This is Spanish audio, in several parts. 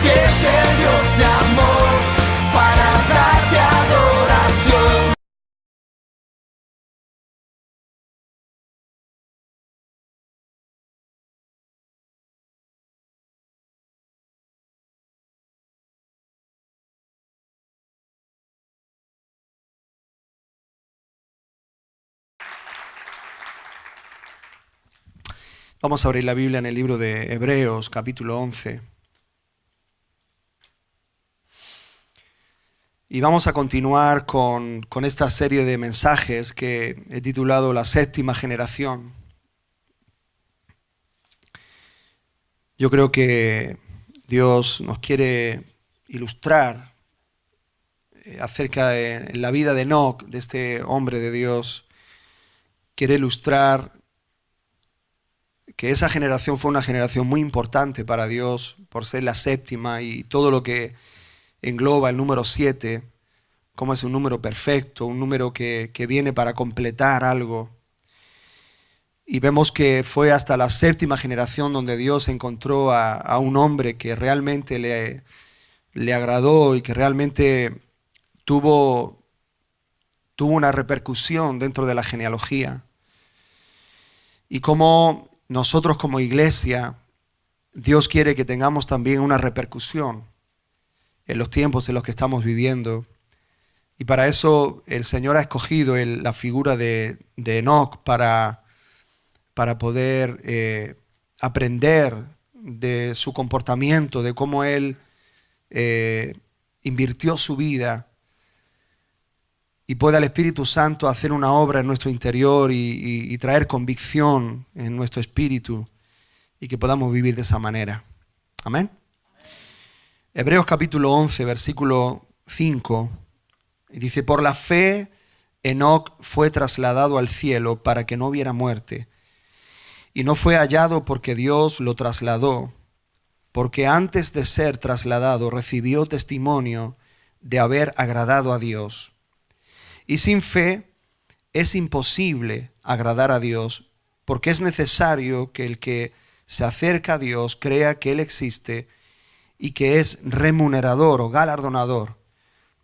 que es el Dios de amor, para darte adoración. Vamos a abrir la Biblia en el libro de Hebreos, capítulo 11. Y vamos a continuar con esta serie de mensajes que he titulado La Séptima Generación. Yo creo que Dios nos quiere ilustrar acerca de la vida de Enoc, de este hombre de Dios. Quiere ilustrar que esa generación fue una generación muy importante para Dios por ser la séptima y todo lo que engloba el número 7, como es un número perfecto, un número que viene para completar algo. Y vemos que fue hasta la séptima generación donde Dios encontró a un hombre que realmente le agradó y que realmente tuvo una repercusión dentro de la genealogía. Y como nosotros como iglesia, Dios quiere que tengamos también una repercusión en los tiempos en los que estamos viviendo. Y para eso el Señor ha escogido la figura de Enoc para poder aprender de su comportamiento, de cómo él invirtió su vida, y pueda el Espíritu Santo hacer una obra en nuestro interior y traer convicción en nuestro espíritu y que podamos vivir de esa manera. Amén. Hebreos capítulo 11, versículo 5, dice: por la fe Enoc fue trasladado al cielo para que no viera muerte, y no fue hallado porque Dios lo trasladó, porque antes de ser trasladado recibió testimonio de haber agradado a Dios. Y sin fe es imposible agradar a Dios, porque es necesario que el que se acerca a Dios crea que Él existe y que es remunerador o galardonador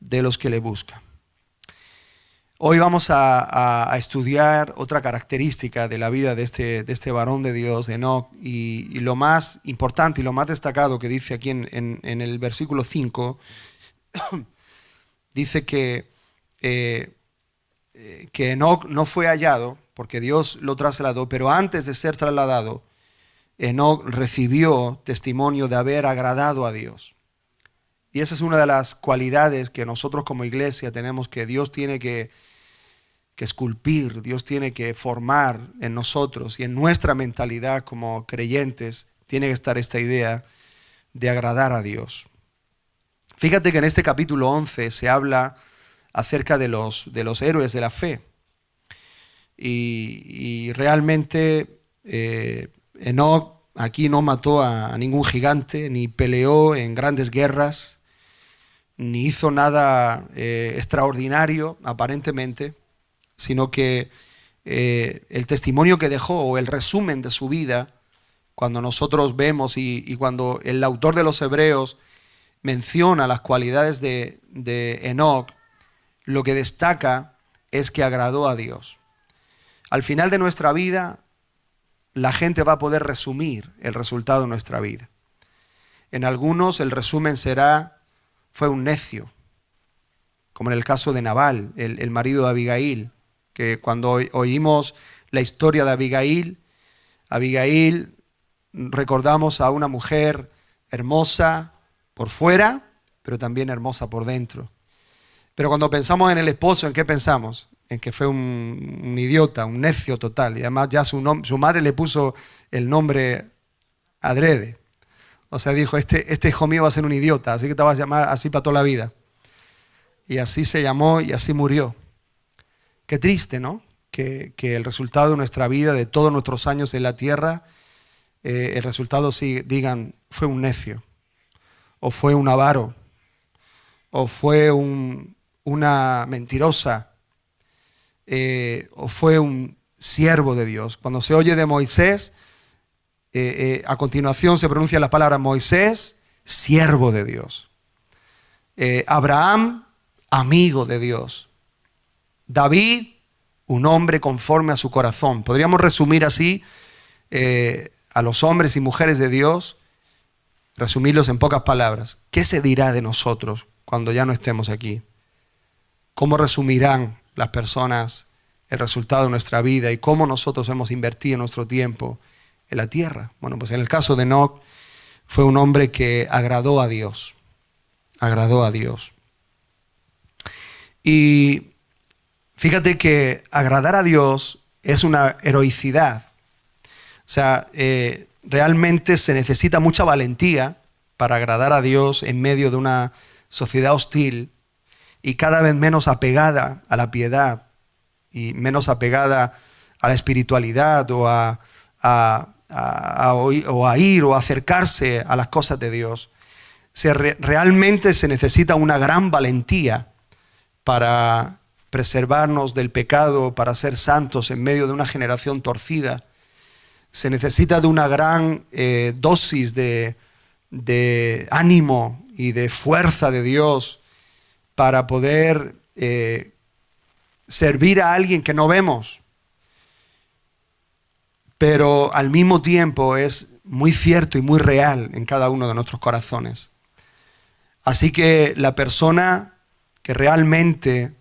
de los que le buscan. Hoy vamos a estudiar otra característica de la vida de este varón de Dios, de Enoc, y lo más importante y lo más destacado que dice aquí en el versículo 5, dice que Enoc no fue hallado porque Dios lo trasladó, pero antes de ser trasladado, Enoc recibió testimonio de haber agradado a Dios. Y esa es una de las cualidades que nosotros como iglesia tenemos, que Dios tiene que esculpir, Dios tiene que formar en nosotros, y en nuestra mentalidad como creyentes tiene que estar esta idea de agradar a Dios. Fíjate que en este capítulo 11 se habla acerca de los héroes de la fe. Y realmente Enoc aquí no mató a ningún gigante, ni peleó en grandes guerras, ni hizo nada extraordinario aparentemente, sino que el testimonio que dejó, o el resumen de su vida, cuando nosotros vemos y cuando el autor de los Hebreos menciona las cualidades de Enoc, lo que destaca es que agradó a Dios. Al final de nuestra vida, la gente va a poder resumir el resultado de nuestra vida. En algunos el resumen será: fue un necio, como en el caso de Nabal, el marido de Abigail, que cuando oímos la historia de Abigail recordamos a una mujer hermosa por fuera, pero también hermosa por dentro. Pero cuando pensamos en el esposo, ¿en qué pensamos? En que fue un idiota, un necio total. Y además ya su madre le puso el nombre adrede. O sea, dijo, este hijo mío va a ser un idiota, así que te vas a llamar así para toda la vida. Y así se llamó y así murió. Qué triste, ¿no? Que el resultado de nuestra vida, de todos nuestros años en la tierra, el resultado sí digan, fue un necio, o fue un avaro, o fue una mentirosa, o fue un siervo de Dios. Cuando se oye de Moisés, a continuación se pronuncia la palabra Moisés, siervo de Dios. Abraham, amigo de Dios. David, un hombre conforme a su corazón. Podríamos resumir así a los hombres y mujeres de Dios, resumirlos en pocas palabras. ¿Qué se dirá de nosotros cuando ya no estemos aquí? ¿Cómo resumirán las personas el resultado de nuestra vida y cómo nosotros hemos invertido nuestro tiempo en la tierra? Bueno, pues en el caso de Enoc fue un hombre que agradó a Dios. Agradó a Dios. Y fíjate que agradar a Dios es una heroicidad. O sea, realmente se necesita mucha valentía para agradar a Dios en medio de una sociedad hostil y cada vez menos apegada a la piedad y menos apegada a la espiritualidad o a ir o a acercarse a las cosas de Dios. Realmente se necesita una gran valentía para preservarnos del pecado, para ser santos en medio de una generación torcida. Se necesita de una gran dosis de ánimo y de fuerza de Dios para poder servir a alguien que no vemos. Pero al mismo tiempo es muy cierto y muy real en cada uno de nuestros corazones. Así que la persona que realmente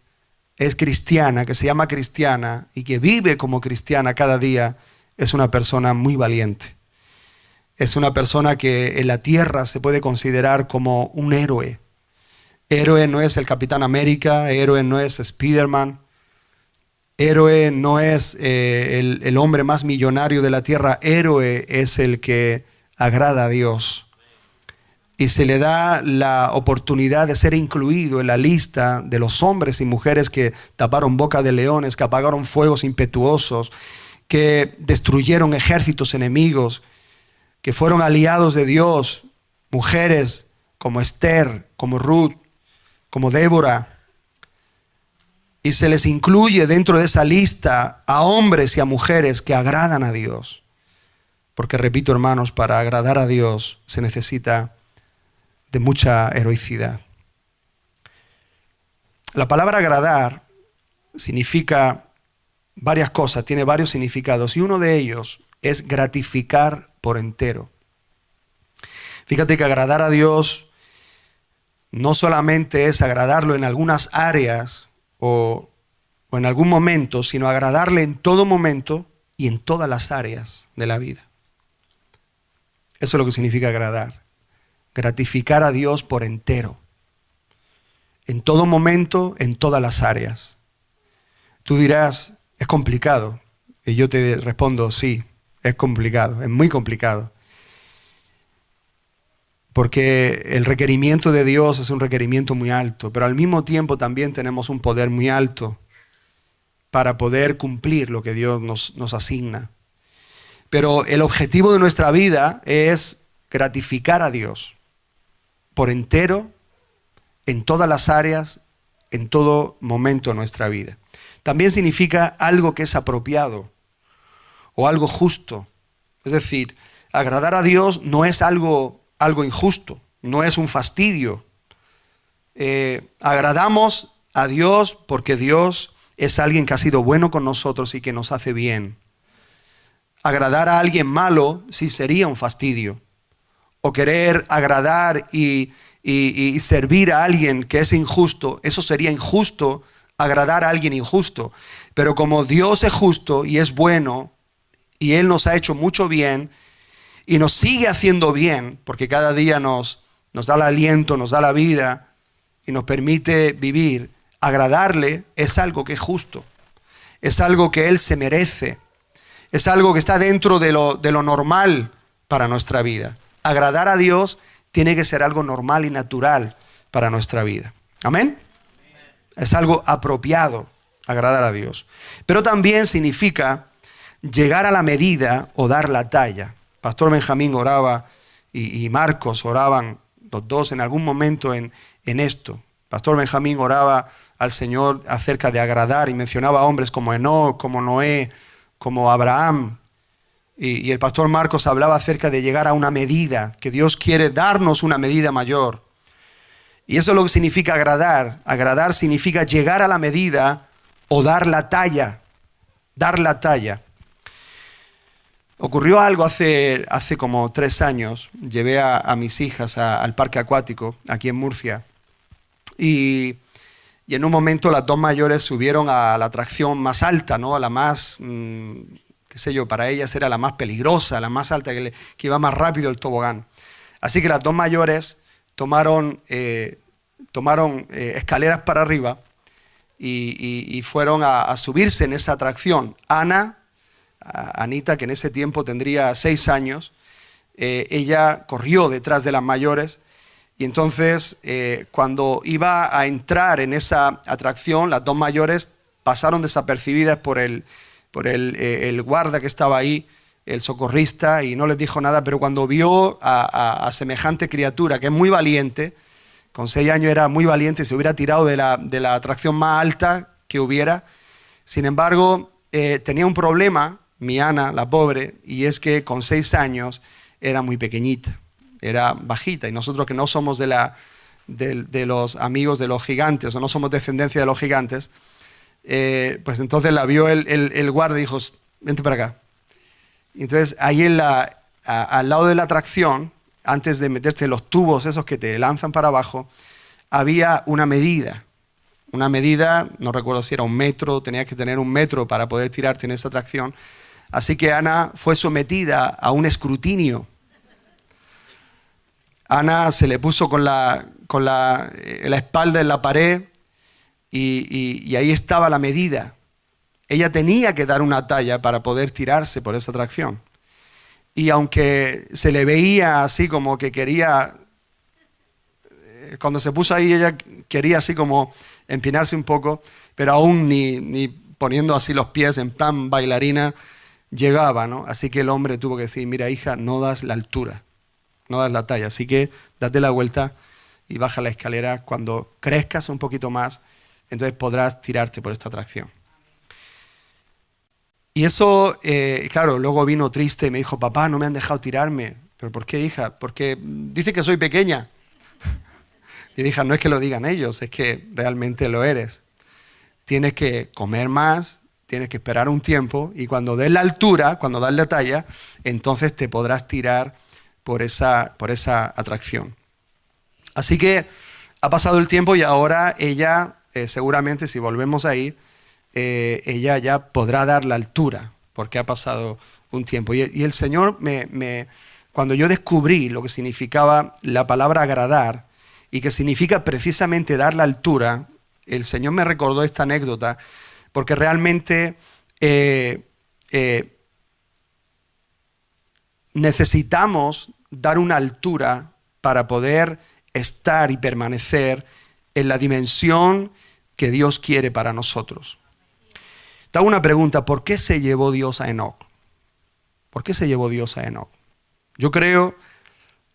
es cristiana, que se llama cristiana y que vive como cristiana cada día, es una persona muy valiente. Es una persona que en la tierra se puede considerar como un héroe. Héroe no es el Capitán América, héroe no es Spiderman, héroe no es el hombre más millonario de la tierra, héroe es el que agrada a Dios. Y se le da la oportunidad de ser incluido en la lista de los hombres y mujeres que taparon boca de leones, que apagaron fuegos impetuosos, que destruyeron ejércitos enemigos, que fueron aliados de Dios, mujeres como Esther, como Ruth, como Débora. Y se les incluye dentro de esa lista a hombres y a mujeres que agradan a Dios. Porque repito, hermanos, para agradar a Dios se necesita de mucha heroicidad. La palabra agradar significa varias cosas, tiene varios significados y uno de ellos es gratificar por entero. Fíjate que agradar a Dios no solamente es agradarlo en algunas áreas o en algún momento, sino agradarle en todo momento y en todas las áreas de la vida. Eso es lo que significa agradar. Gratificar a Dios por entero. En todo momento, en todas las áreas. Tú dirás, es complicado. Y yo te respondo, sí, es complicado, es muy complicado. Porque el requerimiento de Dios es un requerimiento muy alto, pero al mismo tiempo también tenemos un poder muy alto para poder cumplir lo que Dios nos asigna. Pero el objetivo de nuestra vida es gratificar a Dios por entero, en todas las áreas, en todo momento de nuestra vida. También significa algo que es apropiado o algo justo. Es decir, agradar a Dios no es algo injusto, no es un fastidio. Agradamos a Dios porque Dios es alguien que ha sido bueno con nosotros y que nos hace bien. Agradar a alguien malo sí sería un fastidio. O querer agradar y servir a alguien que es injusto, eso sería injusto, agradar a alguien injusto. Pero como Dios es justo y es bueno, y Él nos ha hecho mucho bien, y nos sigue haciendo bien, porque cada día nos da el aliento, nos da la vida, y nos permite vivir, agradarle es algo que es justo. Es algo que Él se merece. Es algo que está dentro de lo normal para nuestra vida. Agradar a Dios tiene que ser algo normal y natural para nuestra vida. ¿Amén? Es algo apropiado, agradar a Dios. Pero también significa llegar a la medida o dar la talla. Pastor Benjamín oraba y Marcos oraban, los dos en algún momento en esto. Pastor Benjamín oraba al Señor acerca de agradar y mencionaba a hombres como Enoc, como Noé, como Abraham. Y el pastor Marcos hablaba acerca de llegar a una medida, que Dios quiere darnos una medida mayor. Y eso es lo que significa agradar. Agradar significa llegar a la medida o dar la talla. Dar la talla. Ocurrió algo hace como 3 años. Llevé a mis hijas al parque acuático aquí en Murcia. Y en un momento las 2 mayores subieron a la atracción más alta, ¿no? A la más, qué sé yo, para ellas era la más peligrosa, la más alta, que iba más rápido el tobogán. Así que las 2 mayores tomaron escaleras para arriba y fueron a subirse en esa atracción. Anita, que en ese tiempo tendría 6 años, ella corrió detrás de las mayores y entonces cuando iba a entrar en esa atracción, las 2 mayores pasaron desapercibidas por el guarda que estaba ahí, el socorrista, y no les dijo nada, pero cuando vio a semejante criatura, que es muy valiente, con 6 años era muy valiente, se hubiera tirado de la atracción más alta que hubiera. Sin embargo, tenía un problema, mi Ana, la pobre, y es que con 6 años era muy pequeñita, era bajita, y nosotros que no somos de los amigos de los gigantes, o no somos descendencia de los gigantes, pues entonces la vio el guardia y dijo, vente para acá. Y entonces ahí al lado de la atracción, antes de meterte en los tubos esos que te lanzan para abajo, había una medida, no recuerdo si era 1 metro, tenías que tener 1 metro para poder tirarte en esa atracción. Así que Ana fue sometida a un escrutinio. Ana se le puso con la espalda en la pared y ahí estaba la medida. Ella tenía que dar una talla para poder tirarse por esa atracción. Y aunque se le veía así como que quería, cuando se puso ahí ella quería así como empinarse un poco, pero aún ni poniendo así los pies en plan bailarina llegaba, ¿no? Así que el hombre tuvo que decir, mira hija, no das la altura, no das la talla, así que date la vuelta y baja la escalera. Cuando crezcas un poquito más, entonces podrás tirarte por esta atracción. Y eso, claro, luego vino triste y me dijo, papá, no me han dejado tirarme. ¿Pero por qué, hija? Porque dice que soy pequeña. Y dije, no es que lo digan ellos, es que realmente lo eres. Tienes que comer más, tienes que esperar un tiempo y cuando des la altura, cuando das la talla, entonces te podrás tirar por esa atracción. Así que ha pasado el tiempo y ahora ella, seguramente si volvemos a ir, ella ya podrá dar la altura, porque ha pasado un tiempo. Y el Señor, cuando yo descubrí lo que significaba la palabra agradar, y que significa precisamente dar la altura, el Señor me recordó esta anécdota, porque realmente necesitamos dar una altura para poder estar y permanecer en la dimensión que Dios quiere para nosotros. Te hago una pregunta, ¿por qué se llevó Dios a Enoc? ¿Por qué se llevó Dios a Enoc? Yo creo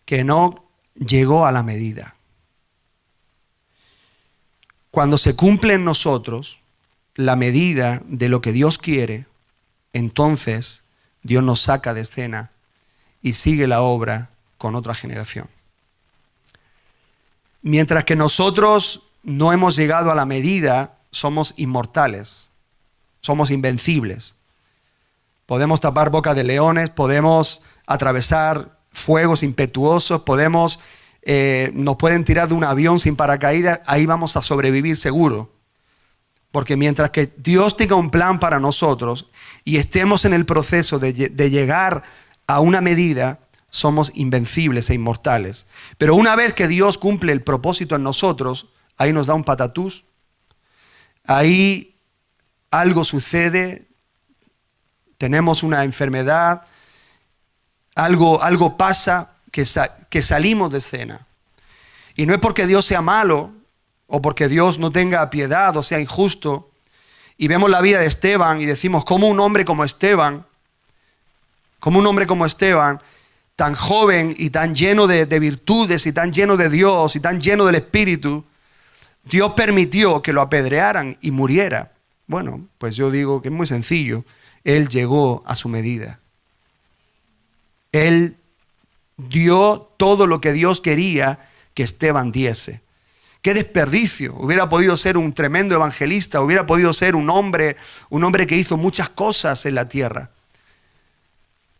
que Enoc llegó a la medida. Cuando se cumple en nosotros la medida de lo que Dios quiere, entonces Dios nos saca de escena y sigue la obra con otra generación. Mientras que nosotros no hemos llegado a la medida, somos inmortales. Somos invencibles. Podemos tapar bocas de leones, podemos atravesar fuegos impetuosos, nos pueden tirar de un avión sin paracaídas, ahí vamos a sobrevivir seguro. Porque mientras que Dios tenga un plan para nosotros y estemos en el proceso de llegar a una medida, somos invencibles e inmortales. Pero una vez que Dios cumple el propósito en nosotros, ahí nos da un patatús, ahí algo sucede, tenemos una enfermedad, algo pasa que salimos de escena. Y no es porque Dios sea malo o porque Dios no tenga piedad o sea injusto. Y vemos la vida de Esteban y decimos, ¿cómo un hombre como Esteban, tan joven y tan lleno de virtudes y tan lleno de Dios y tan lleno del Espíritu, Dios permitió que lo apedrearan y muriera? Bueno, pues yo digo que es muy sencillo. Él llegó a su medida. Él dio todo lo que Dios quería que Esteban diese. ¡Qué desperdicio! Hubiera podido ser un tremendo evangelista, hubiera podido ser un hombre que hizo muchas cosas en la tierra.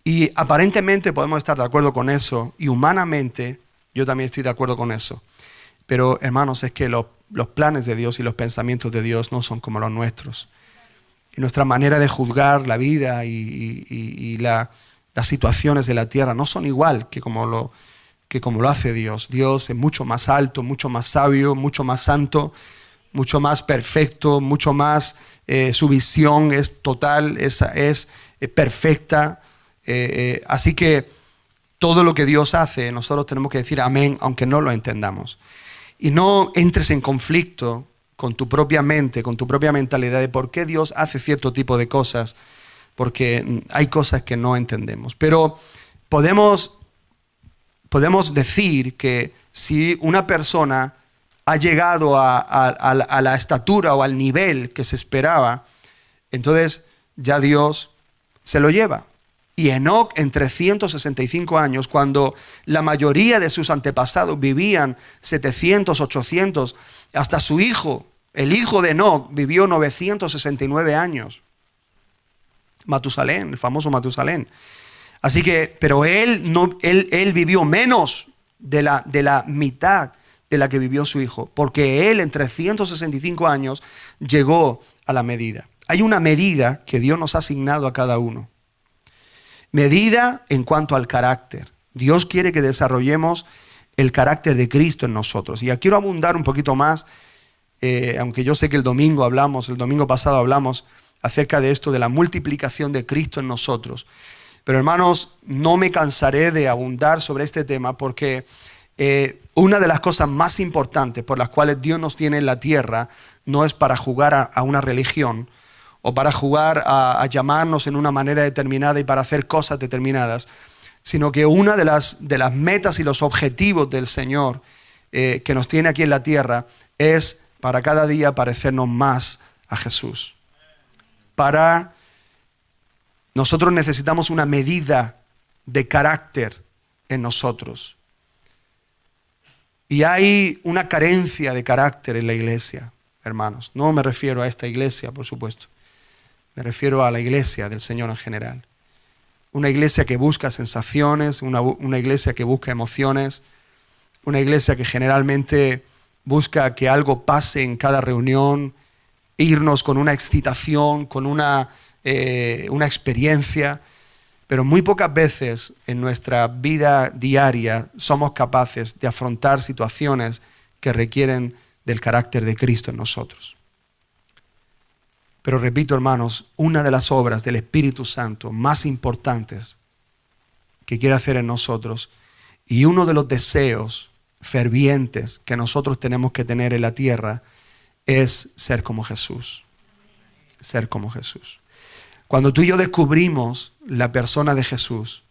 Y aparentemente podemos estar de acuerdo con eso, y humanamente yo también estoy de acuerdo con eso. Pero hermanos, es que los planes de Dios y los pensamientos de Dios no son como los nuestros. Y nuestra manera de juzgar la vida y las situaciones de la tierra no son igual que como lo hace Dios. Dios es mucho más alto, mucho más sabio, mucho más santo, mucho más perfecto, mucho más, su visión es total, es perfecta. Así que todo lo que Dios hace, nosotros tenemos que decir amén, aunque no lo entendamos. Y no entres en conflicto con tu propia mente, con tu propia mentalidad de por qué Dios hace cierto tipo de cosas, porque hay cosas que no entendemos. Pero podemos decir que si una persona ha llegado a la estatura o al nivel que se esperaba, entonces ya Dios se lo lleva. Y Enoc, en 365 años, cuando la mayoría de sus antepasados vivían 700, 800, hasta su hijo, el hijo de Enoc, vivió 969 años. Matusalén, el famoso Matusalén. Así que, pero él vivió menos de la mitad de la que vivió su hijo, porque él en 365 años llegó a la medida. Hay una medida que Dios nos ha asignado a cada uno. Medida en cuanto al carácter. Dios quiere que desarrollemos el carácter de Cristo en nosotros. Y ya quiero abundar un poquito más, aunque yo sé que el domingo pasado hablamos acerca de esto, de la multiplicación de Cristo en nosotros. Pero hermanos, no me cansaré de abundar sobre este tema porque una de las cosas más importantes por las cuales Dios nos tiene en la tierra no es para jugar a una religión o para jugar a llamarnos en una manera determinada y para hacer cosas determinadas, sino que una de las metas y los objetivos del Señor que nos tiene aquí en la tierra es para cada día parecernos más a Jesús. Nosotros necesitamos una medida de carácter en nosotros. Y hay una carencia de carácter en la iglesia, hermanos. No me refiero a esta iglesia, por supuesto. Me refiero a la iglesia del Señor en general. Una iglesia que busca sensaciones, una iglesia que busca emociones, una iglesia que generalmente busca que algo pase en cada reunión, irnos con una excitación, con una experiencia, pero muy pocas veces en nuestra vida diaria somos capaces de afrontar situaciones que requieren del carácter de Cristo en nosotros. Pero repito, hermanos, una de las obras del Espíritu Santo más importantes que quiere hacer en nosotros y uno de los deseos fervientes que nosotros tenemos que tener en la tierra es ser como Jesús. Ser como Jesús. Cuando tú y yo descubrimos la persona de Jesús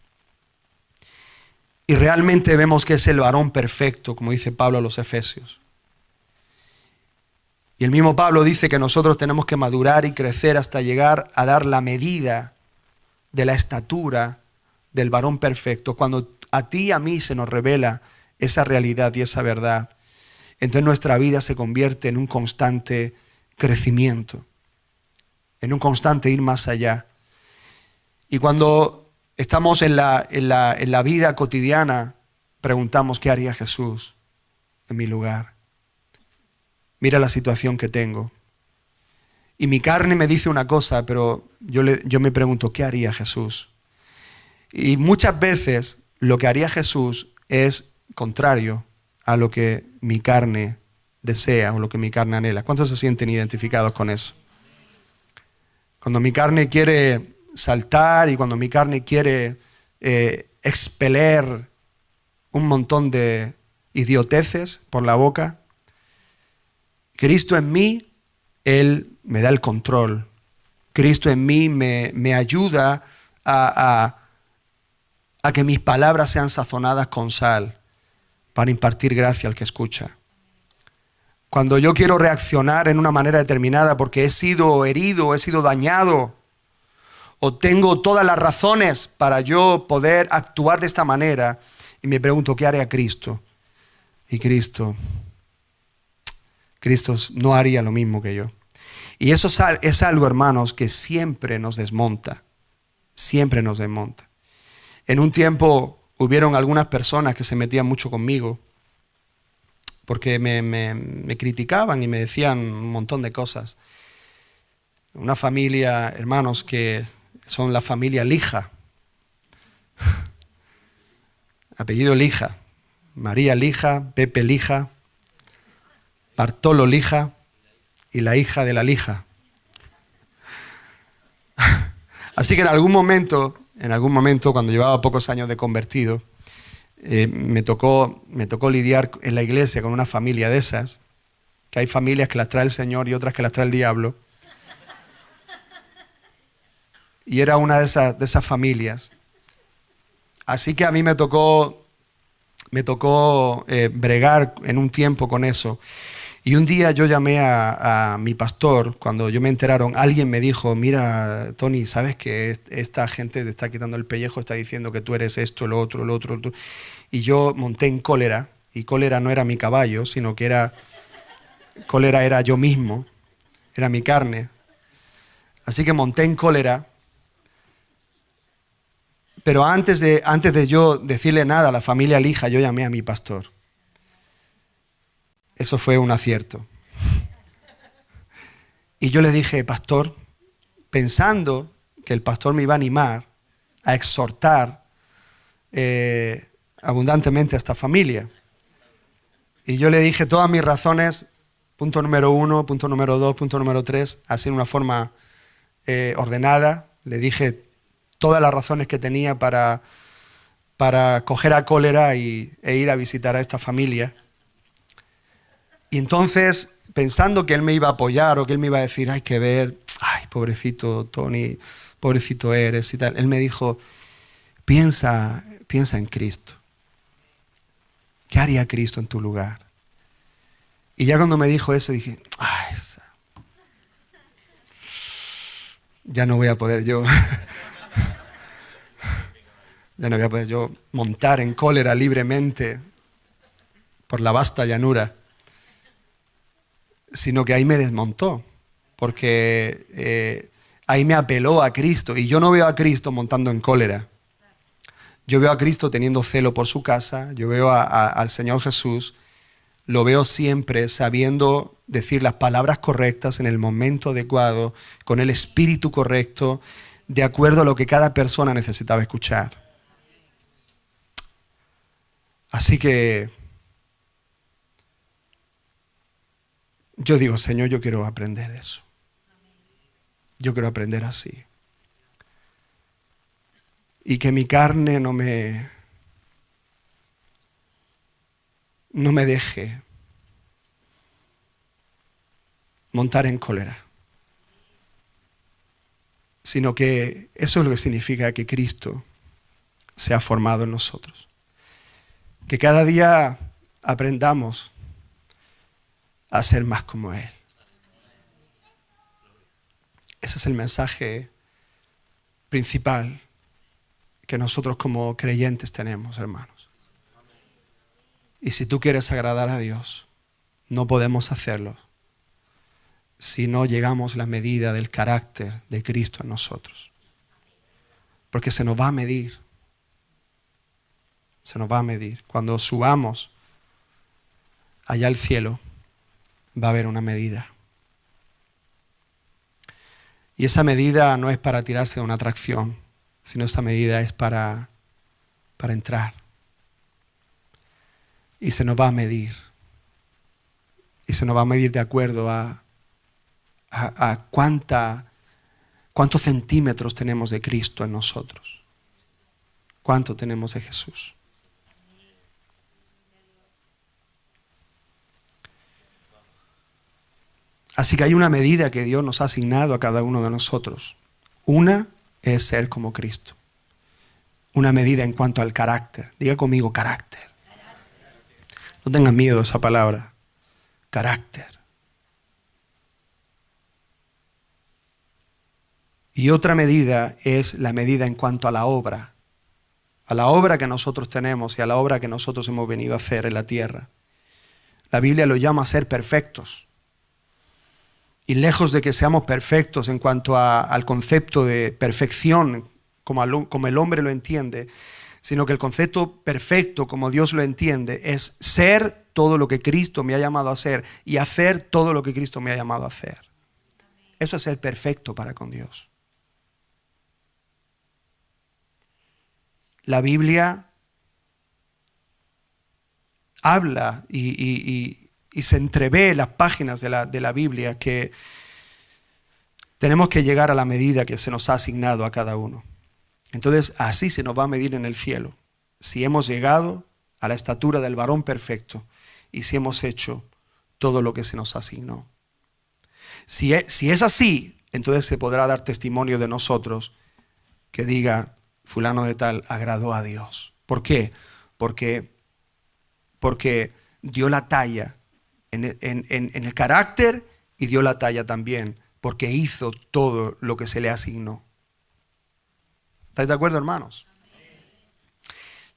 y realmente vemos que es el varón perfecto, como dice Pablo a los Efesios, y el mismo Pablo dice que nosotros tenemos que madurar y crecer hasta llegar a dar la medida de la estatura del varón perfecto. Cuando a ti y a mí se nos revela esa realidad y esa verdad, entonces nuestra vida se convierte en un constante crecimiento, en un constante ir más allá. Y cuando estamos en la vida cotidiana, preguntamos, ¿qué haría Jesús en mi lugar? Mira la situación que tengo. Y mi carne me dice una cosa, pero yo me pregunto, ¿qué haría Jesús? Y muchas veces lo que haría Jesús es contrario a lo que mi carne desea o lo que mi carne anhela. ¿Cuántos se sienten identificados con eso? Cuando mi carne quiere saltar y cuando mi carne quiere expeler un montón de idioteces por la boca, Cristo en mí, Él me da el control. Cristo en mí me ayuda a que mis palabras sean sazonadas con sal para impartir gracia al que escucha. Cuando yo quiero reaccionar en una manera determinada porque he sido herido, he sido dañado, o tengo todas las razones para yo poder actuar de esta manera, y me pregunto, ¿qué haría Cristo? Y Cristo no haría lo mismo que yo. Y eso es algo, hermanos, que siempre nos desmonta. Siempre nos desmonta. En un tiempo hubieron algunas personas que se metían mucho conmigo porque me criticaban y me decían un montón de cosas. Una familia, hermanos, que son la familia Lija. Apellido Lija. María Lija, Pepe Lija, Bartolo Lija y la hija de la Lija. Así que en algún momento, cuando llevaba pocos años de convertido, me tocó lidiar en la iglesia con una familia de esas, que hay familias que las trae el Señor y otras que las trae el diablo. Y era una de esas familias. Así que a mí me tocó bregar en un tiempo con eso. Y un día yo llamé a mi pastor, cuando yo me enteraron, alguien me dijo, mira, Tony, ¿sabes que esta gente te está quitando el pellejo, está diciendo que tú eres esto, lo otro? Y yo monté en cólera, y cólera no era mi caballo, sino que cólera era yo mismo, era mi carne. Así que monté en cólera, pero antes de yo decirle nada a la familia Lija, yo llamé a mi pastor. Eso fue un acierto. Y yo le dije, pastor, pensando que el pastor me iba a animar a exhortar abundantemente a esta familia. Y yo le dije todas mis razones, punto número 1, punto número 2, punto número 3, así en una forma ordenada. Le dije todas las razones que tenía para coger a cólera e ir a visitar a esta familia. Y entonces, pensando que él me iba a apoyar o que él me iba a decir, hay que ver, ay, pobrecito Tony, pobrecito eres y tal, él me dijo, piensa en Cristo. ¿Qué haría Cristo en tu lugar? Y ya cuando me dijo eso dije, ay, ya no voy a poder yo montar en cólera libremente por la vasta llanura. Sino que ahí me desmontó, porque ahí me apeló a Cristo. Y yo no veo a Cristo montando en cólera. Yo veo a Cristo teniendo celo por su casa, yo veo al Señor Jesús, lo veo siempre sabiendo decir las palabras correctas en el momento adecuado, con el espíritu correcto, de acuerdo a lo que cada persona necesitaba escuchar. Así que yo digo, Señor, yo quiero aprender eso. Yo quiero aprender así. Y que mi carne no me deje montar en cólera. Sino que eso es lo que significa que Cristo se ha formado en nosotros. Que cada día aprendamos a ser más como Él. Ese es el mensaje principal que nosotros como creyentes tenemos, hermanos. Y si tú quieres agradar a Dios, no podemos hacerlo si no llegamos a la medida del carácter de Cristo en nosotros. Porque se nos va a medir. Se nos va a medir. Cuando subamos allá al cielo, va a haber una medida. Y esa medida no es para tirarse de una atracción, sino esa medida es para entrar. Y se nos va a medir. Y se nos va a medir de acuerdo a cuántos centímetros tenemos de Cristo en nosotros. ¿Cuánto tenemos de Jesús? Así que hay una medida que Dios nos ha asignado a cada uno de nosotros. Una es ser como Cristo. Una medida en cuanto al carácter. Diga conmigo, carácter. No tengan miedo de esa palabra. Carácter. Y otra medida es la medida en cuanto a la obra que nosotros tenemos y a la obra que nosotros hemos venido a hacer en la tierra. La Biblia lo llama a ser perfectos. Y lejos de que seamos perfectos en cuanto al concepto de perfección, como el hombre lo entiende, sino que el concepto perfecto, como Dios lo entiende, es ser todo lo que Cristo me ha llamado a ser y hacer todo lo que Cristo me ha llamado a hacer. Eso es ser perfecto para con Dios. La Biblia habla y se entrevé las páginas de la Biblia que tenemos que llegar a la medida que se nos ha asignado a cada uno. Entonces así se nos va a medir en el cielo, si hemos llegado a la estatura del varón perfecto y si hemos hecho todo lo que se nos asignó. Si es así, entonces se podrá dar testimonio de nosotros que diga, fulano de tal agradó a Dios. ¿Por qué? Porque dio la talla en el carácter y dio la talla también porque hizo todo lo que se le asignó. ¿Estáis de acuerdo, hermanos?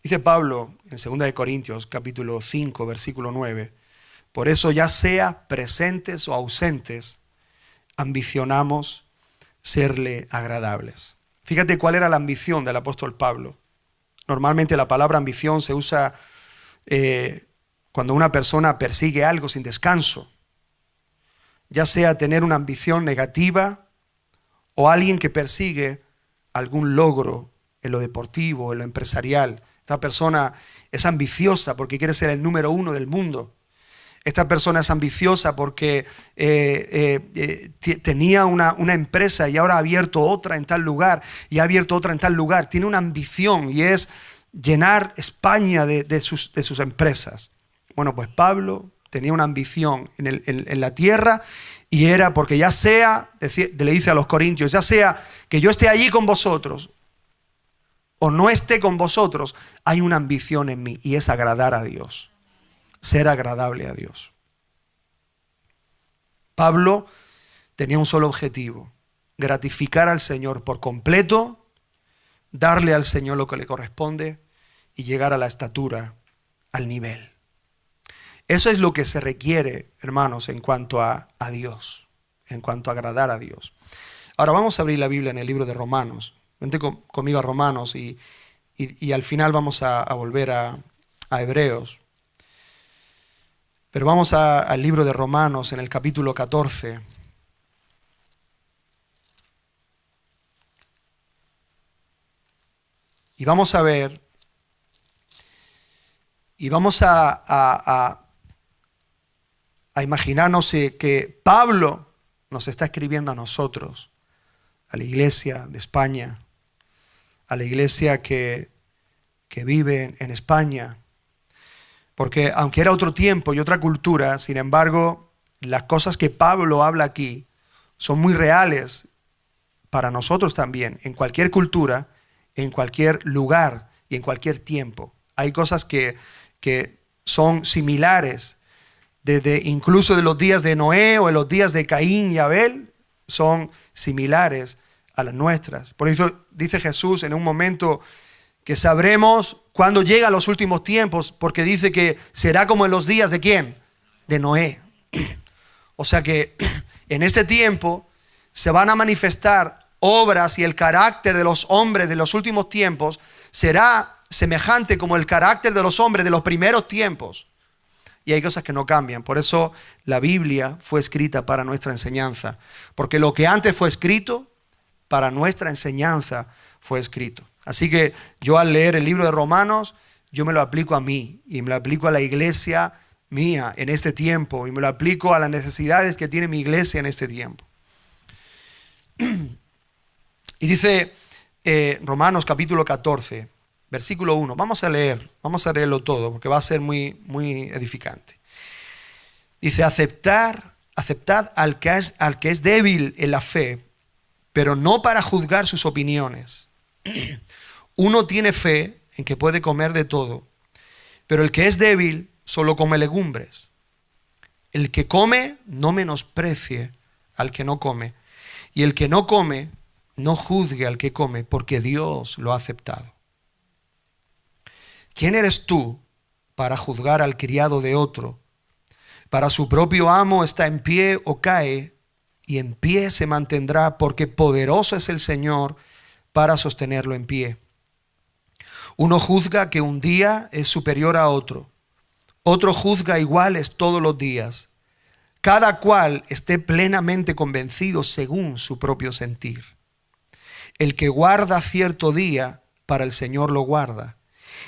Dice Pablo en 2 Corintios capítulo 5 versículo 9, por eso ya sea presentes o ausentes, ambicionamos serle agradables. Fíjate cuál era la ambición del apóstol Pablo. Normalmente la palabra ambición se usa cuando una persona persigue algo sin descanso, ya sea tener una ambición negativa o alguien que persigue algún logro en lo deportivo, en lo empresarial. Esta persona es ambiciosa porque quiere ser el número 1 del mundo. Esta persona es ambiciosa porque tenía una empresa y ahora ha abierto otra en tal lugar y ha abierto otra en tal lugar. Tiene una ambición y es llenar España de sus empresas. Bueno, pues Pablo tenía una ambición en la tierra y era porque ya sea, le dice a los corintios, ya sea que yo esté allí con vosotros o no esté con vosotros, hay una ambición en mí y es agradar a Dios. Ser agradable a Dios. Pablo tenía un solo objetivo: gratificar al Señor por completo, darle al Señor lo que le corresponde y llegar a la estatura, al nivel. Eso es lo que se requiere, hermanos, en cuanto a Dios, en cuanto a agradar a Dios. Ahora vamos a abrir la Biblia en el libro de Romanos. Vente conmigo a Romanos y al final vamos a volver a Hebreos. Pero vamos al libro de Romanos en el capítulo 14. Y vamos a ver, y vamos a imaginarnos que Pablo nos está escribiendo a nosotros, a la iglesia de España, a la iglesia que vive en España. Porque aunque era otro tiempo y otra cultura, sin embargo, las cosas que Pablo habla aquí son muy reales para nosotros también, en cualquier cultura, en cualquier lugar y en cualquier tiempo. Hay cosas que son similares, incluso de los días de Noé o de los días de Caín y Abel, son similares a las nuestras. Por eso dice Jesús en un momento que sabremos cuándo llegan los últimos tiempos, porque dice que será como en los días ¿de quién? De Noé. O sea que en este tiempo se van a manifestar obras y el carácter de los hombres de los últimos tiempos será semejante como el carácter de los hombres de los primeros tiempos. Y hay cosas que no cambian. Por eso la Biblia fue escrita para nuestra enseñanza. Porque lo que antes fue escrito, para nuestra enseñanza fue escrito. Así que yo al leer el libro de Romanos, yo me lo aplico a mí y me lo aplico a la iglesia mía en este tiempo y me lo aplico a las necesidades que tiene mi iglesia en este tiempo. Y dice Romanos capítulo 14, versículo 1. Vamos a leerlo todo porque va a ser muy, muy edificante. Dice, aceptad al que es débil en la fe, pero no para juzgar sus opiniones. Uno tiene fe en que puede comer de todo, pero el que es débil solo come legumbres. El que come no menosprecie al que no come, y el que no come no juzgue al que come, porque Dios lo ha aceptado. ¿Quién eres tú para juzgar al criado de otro? Para su propio amo está en pie o cae, y en pie se mantendrá, porque poderoso es el Señor para sostenerlo en pie. Uno juzga que un día es superior a otro. Otro juzga iguales todos los días. Cada cual esté plenamente convencido según su propio sentir. El que guarda cierto día, para el Señor lo guarda.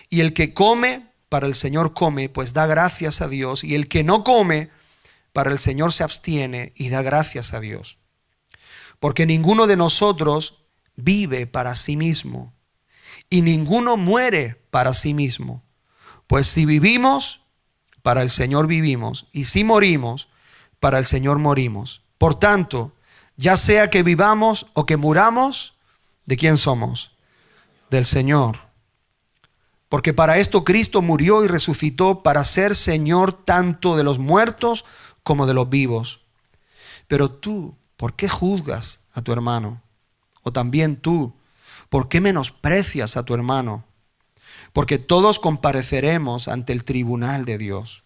Y el que come, para el Señor come, pues da gracias a Dios. Y el que no come, para el Señor se abstiene y da gracias a Dios. Porque ninguno de nosotros vive para sí mismo, y ninguno muere para sí mismo. Pues si vivimos, para el Señor vivimos, y si morimos, para el Señor morimos. Por tanto, ya sea que vivamos o que muramos, ¿de quién somos? Del Señor. Porque para esto Cristo murió y resucitó, para ser Señor tanto de los muertos como de los vivos. Pero tú, ¿por qué juzgas a tu hermano? O también tú, ¿por qué menosprecias a tu hermano? Porque todos compareceremos ante el tribunal de Dios.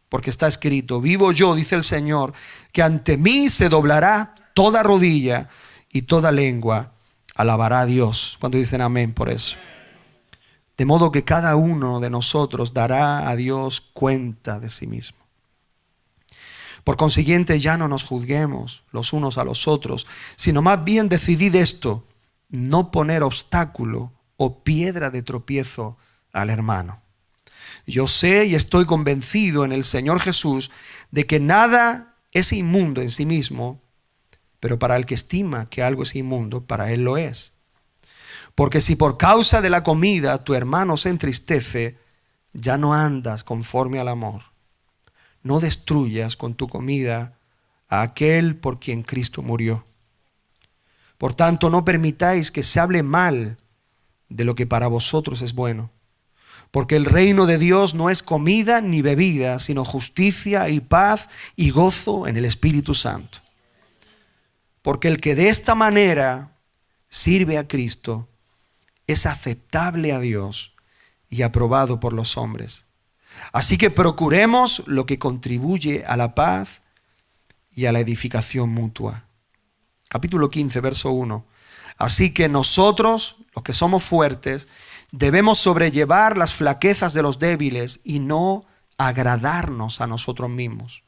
Porque está escrito: vivo yo, dice el Señor, que ante mí se doblará toda rodilla y toda lengua alabará a Dios. ¿Cuántos dicen amén por eso? De modo que cada uno de nosotros dará a Dios cuenta de sí mismo. Por consiguiente, ya no nos juzguemos los unos a los otros, sino más bien decidid esto: no poner obstáculo o piedra de tropiezo al hermano. Yo sé y estoy convencido en el Señor Jesús de que nada es inmundo en sí mismo, pero para el que estima que algo es inmundo, para él lo es. Porque si por causa de la comida tu hermano se entristece, ya no andas conforme al amor. No destruyas con tu comida a aquel por quien Cristo murió. Por tanto, no permitáis que se hable mal de lo que para vosotros es bueno. Porque el reino de Dios no es comida ni bebida, sino justicia y paz y gozo en el Espíritu Santo. Porque el que de esta manera sirve a Cristo es aceptable a Dios y aprobado por los hombres. Así que procuremos lo que contribuye a la paz y a la edificación mutua. Capítulo 15, verso 1. Así que nosotros, los que somos fuertes, debemos sobrellevar las flaquezas de los débiles y no agradarnos a nosotros mismos.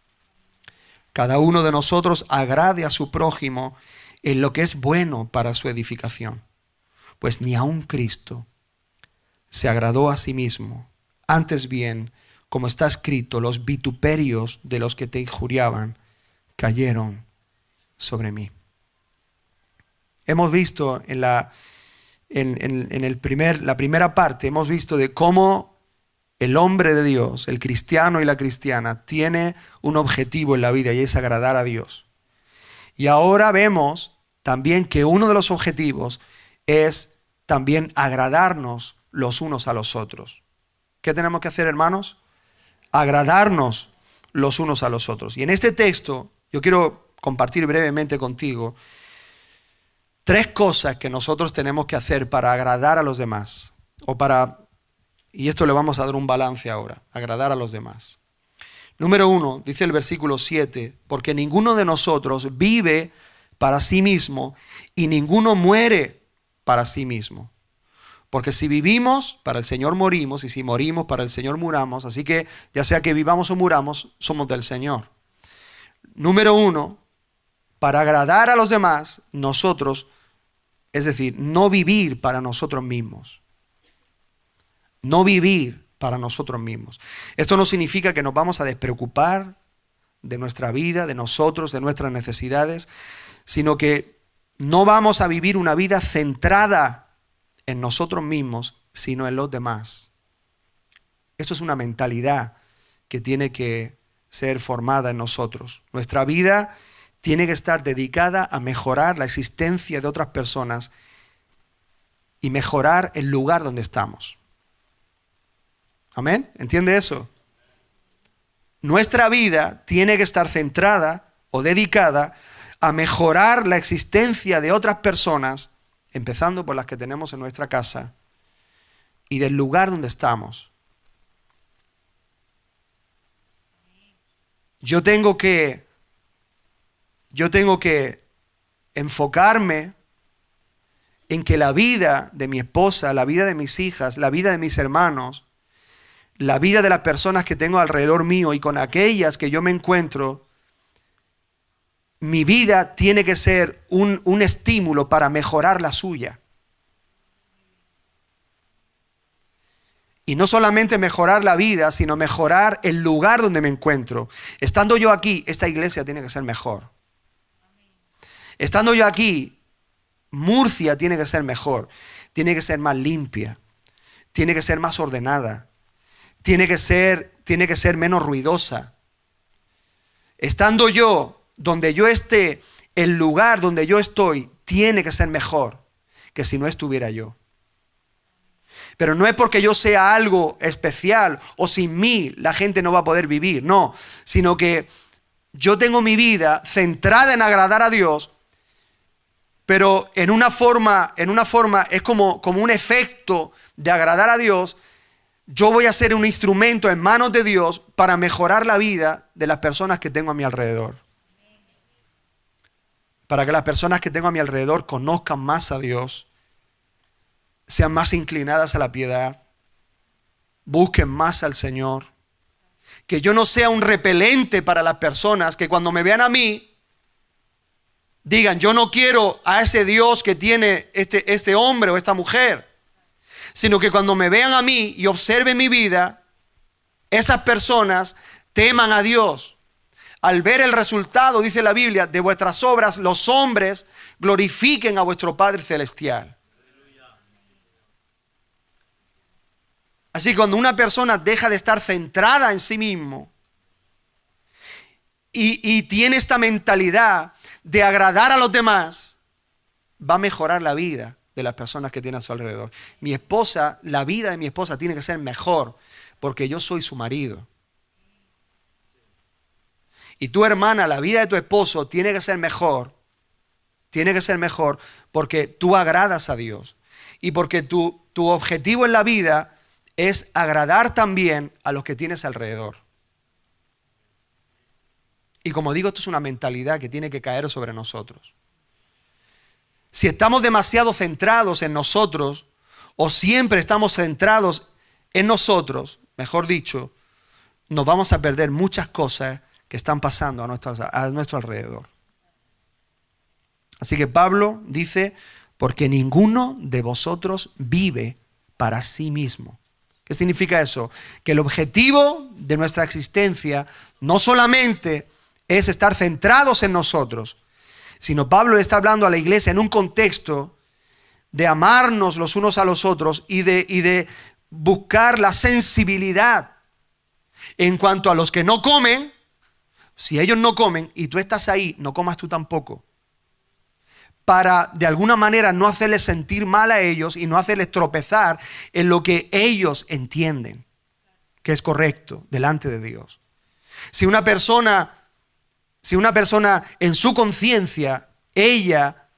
Cada uno de nosotros agrade a su prójimo en lo que es bueno para su edificación. Pues ni aun Cristo se agradó a sí mismo. Antes bien, como está escrito, los vituperios de los que te injuriaban cayeron sobre mí. Hemos visto en la primera parte, hemos visto de cómo el hombre de Dios, el cristiano y la cristiana, tiene un objetivo en la vida y es agradar a Dios. Y ahora vemos también que uno de los objetivos es también agradarnos los unos a los otros. ¿Qué tenemos que hacer, hermanos? Agradarnos los unos a los otros. Y en este texto yo quiero compartir brevemente contigo 3 cosas que nosotros tenemos que hacer para agradar a los demás. Y esto le vamos a dar un balance ahora, agradar a los demás. Número 1, dice el versículo 7, porque ninguno de nosotros vive para sí mismo y ninguno muere para sí mismo. Porque si vivimos, para el Señor morimos, y si morimos, para el Señor muramos. Así que ya sea que vivamos o muramos, somos del Señor. Número 1, para agradar a los demás, nosotros, es decir, no vivir para nosotros mismos. No vivir para nosotros mismos. Esto no significa que nos vamos a despreocupar de nuestra vida, de nosotros, de nuestras necesidades, sino que no vamos a vivir una vida centrada en nosotros mismos, sino en los demás. Esto es una mentalidad que tiene que ser formada en nosotros. Nuestra vida tiene que estar dedicada a mejorar la existencia de otras personas y mejorar el lugar donde estamos. ¿Amén? ¿Entiende eso? Nuestra vida tiene que estar centrada o dedicada a mejorar la existencia de otras personas, empezando por las que tenemos en nuestra casa y del lugar donde estamos. Yo tengo que enfocarme en que la vida de mi esposa, la vida de mis hijas, la vida de mis hermanos, la vida de las personas que tengo alrededor mío y con aquellas que yo me encuentro, mi vida tiene que ser un estímulo para mejorar la suya. Y no solamente mejorar la vida, sino mejorar el lugar donde me encuentro. Estando yo aquí, esta iglesia tiene que ser mejor. Estando yo aquí, Murcia tiene que ser mejor. Tiene que ser más limpia. Tiene que ser más ordenada. Tiene que ser menos ruidosa. Estando yo, donde yo esté, el lugar donde yo estoy, tiene que ser mejor que si no estuviera yo. Pero no es porque yo sea algo especial o sin mí la gente no va a poder vivir, no, sino que yo tengo mi vida centrada en agradar a Dios, pero en una forma es como un efecto de agradar a Dios. Yo voy a ser un instrumento en manos de Dios para mejorar la vida de las personas que tengo a mi alrededor. Para que las personas que tengo a mi alrededor conozcan más a Dios, sean más inclinadas a la piedad, busquen más al Señor. Que yo no sea un repelente para las personas que cuando me vean a mí, digan, yo no quiero a ese Dios que tiene este hombre o esta mujer. Sino que cuando me vean a mí y observen mi vida, esas personas teman a Dios. Al ver el resultado, dice la Biblia, de vuestras obras, los hombres glorifiquen a vuestro Padre Celestial. Así que cuando una persona deja de estar centrada en sí mismo y tiene esta mentalidad de agradar a los demás, va a mejorar la vida de las personas que tiene a su alrededor. Mi esposa, la vida de mi esposa tiene que ser mejor porque yo soy su marido. Y tu hermana, la vida de tu esposo tiene que ser mejor. Tiene que ser mejor porque tú agradas a Dios. Y porque tu objetivo en la vida es agradar también a los que tienes alrededor. Y como digo, esto es una mentalidad que tiene que caer sobre nosotros. Si estamos demasiado centrados en nosotros, o siempre estamos centrados en nosotros, mejor dicho, nos vamos a perder muchas cosas que están pasando a nuestro alrededor. Así que Pablo dice, porque ninguno de vosotros vive para sí mismo. ¿Qué significa eso? Que el objetivo de nuestra existencia no solamente es estar centrados en nosotros, sino Pablo le está hablando a la iglesia en un contexto de amarnos los unos a los otros y de buscar la sensibilidad en cuanto a los que no comen. Si ellos no comen y tú estás ahí, no comas tú tampoco. Para de alguna manera no hacerles sentir mal a ellos y no hacerles tropezar en lo que ellos entienden que es correcto delante de Dios. Si una persona en su conciencia, ella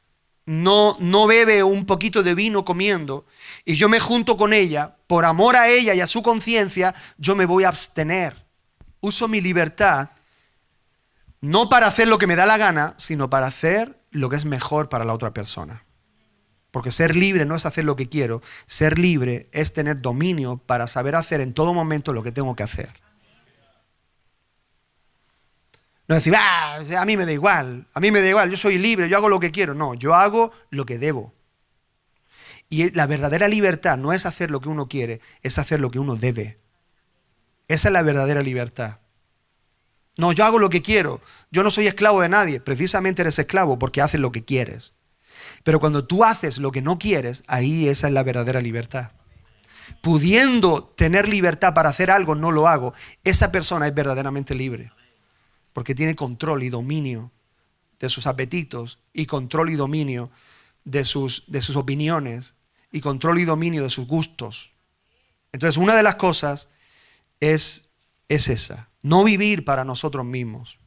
no bebe un poquito de vino comiendo y yo me junto con ella, por amor a ella y a su conciencia, yo me voy a abstener. Uso mi libertad no para hacer lo que me da la gana, sino para hacer lo que es mejor para la otra persona. Porque ser libre no es hacer lo que quiero. Ser libre es tener dominio para saber hacer en todo momento lo que tengo que hacer. No decir, a mí me da igual, yo soy libre, yo hago lo que quiero. No, yo hago lo que debo. Y la verdadera libertad no es hacer lo que uno quiere, es hacer lo que uno debe. Esa es la verdadera libertad. No, yo hago lo que quiero. Yo no soy esclavo de nadie. Precisamente eres esclavo porque haces lo que quieres. Pero cuando tú haces lo que no quieres, ahí esa es la verdadera libertad. Pudiendo tener libertad para hacer algo, no lo hago. Esa persona es verdaderamente libre. Porque tiene control y dominio de sus apetitos y control y dominio de sus opiniones y control y dominio de sus gustos. Entonces, una de las cosas es esa. No vivir para nosotros mismos.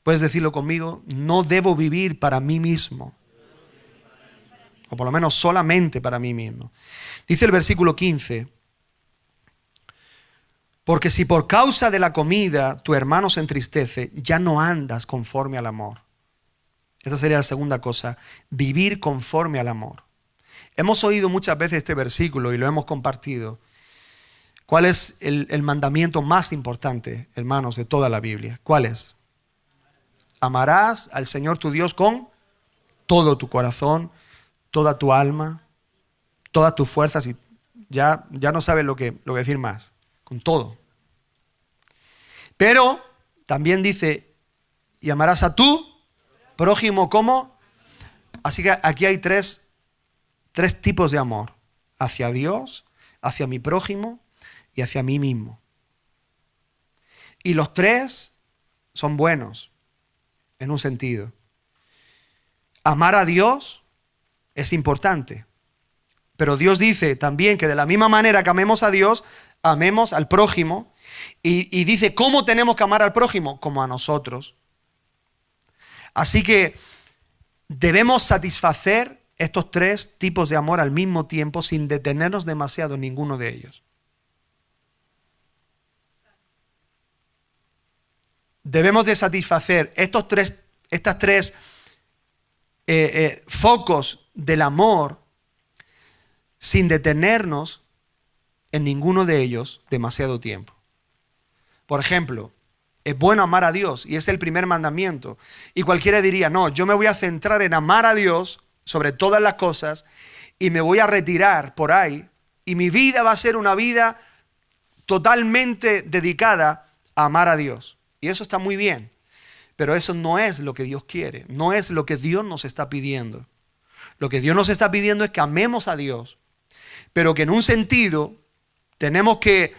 Puedes decirlo conmigo, no debo vivir para mí mismo. O por lo menos solamente para mí mismo. Dice el versículo 15, porque si por causa de la comida tu hermano se entristece, ya no andas conforme al amor. Esta sería la segunda cosa, vivir conforme al amor. Hemos oído muchas veces este versículo y lo hemos compartido. ¿Cuál es el mandamiento más importante, hermanos, de toda la Biblia? ¿Cuál es? Amarás al Señor tu Dios con todo tu corazón, toda tu alma, todas tus fuerzas, y ya no sabes lo que decir más, con todo. Pero también dice, y amarás a tu prójimo como. Así que aquí hay tres tipos de amor, hacia Dios, hacia mi prójimo y hacia mí mismo. Y los tres son buenos, en un sentido. Amar a Dios es importante, pero Dios dice también que de la misma manera que amemos a Dios, amemos al prójimo, y dice, ¿cómo tenemos que amar al prójimo? Como a nosotros. Así que debemos satisfacer estos tres tipos de amor al mismo tiempo sin detenernos demasiado en ninguno de ellos. Debemos de satisfacer estos tres focos del amor sin detenernos en ninguno de ellos demasiado tiempo. Por ejemplo, es bueno amar a Dios y es el primer mandamiento. Y cualquiera diría, no, yo me voy a centrar en amar a Dios sobre todas las cosas y me voy a retirar por ahí y mi vida va a ser una vida totalmente dedicada a amar a Dios. Y eso está muy bien, pero eso no es lo que Dios quiere, no es lo que Dios nos está pidiendo. Lo que Dios nos está pidiendo es que amemos a Dios, pero que en un sentido tenemos que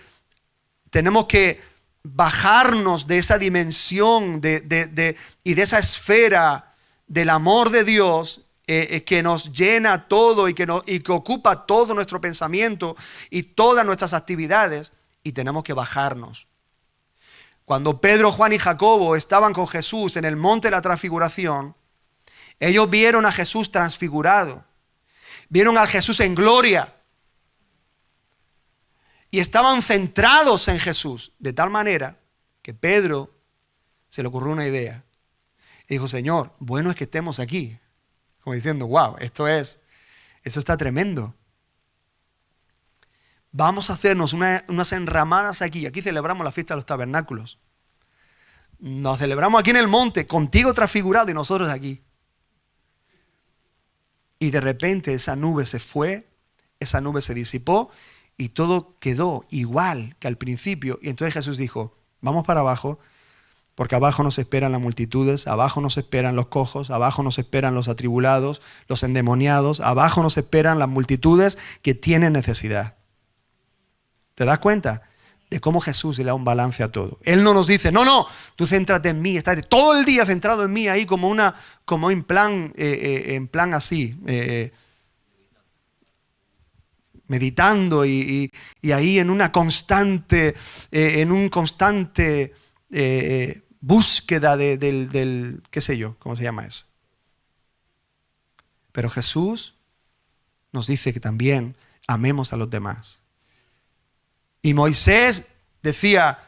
bajarnos de esa dimensión y de esa esfera del amor de Dios que nos llena todo y que ocupa todo nuestro pensamiento y todas nuestras actividades, y tenemos que bajarnos. Cuando Pedro, Juan y Jacobo estaban con Jesús en el monte de la transfiguración, ellos vieron a Jesús transfigurado, vieron a Jesús en gloria y estaban centrados en Jesús, de tal manera que Pedro se le ocurrió una idea. Y dijo, Señor, bueno es que estemos aquí. Como diciendo, wow, eso está tremendo. Vamos a hacernos unas enramadas aquí. Aquí celebramos la fiesta de los tabernáculos. Nos celebramos aquí en el monte, contigo transfigurado y nosotros aquí. Y de repente esa nube se fue, esa nube se disipó y todo quedó igual que al principio. Y entonces Jesús dijo, vamos para abajo, porque abajo nos esperan las multitudes, abajo nos esperan los cojos, abajo nos esperan los atribulados, los endemoniados, abajo nos esperan las multitudes que tienen necesidad. ¿Te das cuenta de cómo Jesús le da un balance a todo? Él no nos dice, no, tú céntrate en mí, estás todo el día centrado en mí ahí como en plan así, meditando y ahí en un constante búsqueda del qué sé yo, ¿cómo se llama eso? Pero Jesús nos dice que también amemos a los demás. Y Moisés decía,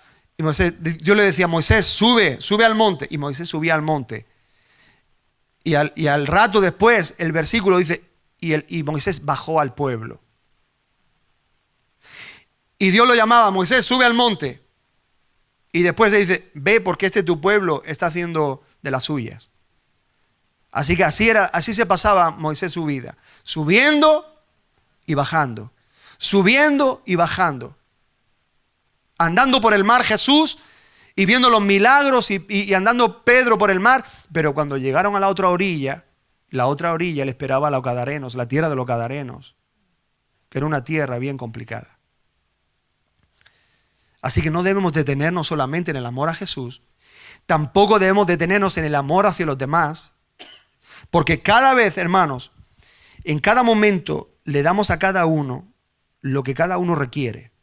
yo le decía, Moisés, sube al monte. Y Moisés subía al monte. Y al rato después, el versículo dice, y Moisés bajó al pueblo. Y Dios lo llamaba, Moisés, sube al monte. Y después le dice, ve porque tu pueblo está haciendo de las suyas. Así que así se pasaba Moisés su vida. Subiendo y bajando. Subiendo y bajando. Andando por el mar Jesús y viendo los milagros y andando Pedro por el mar. Pero cuando llegaron a la otra orilla le esperaba a los gadarenos, la tierra de los gadarenos, que era una tierra bien complicada. Así que no debemos detenernos solamente en el amor a Jesús, tampoco debemos detenernos en el amor hacia los demás, porque cada vez, hermanos, en cada momento le damos a cada uno lo que cada uno requiere.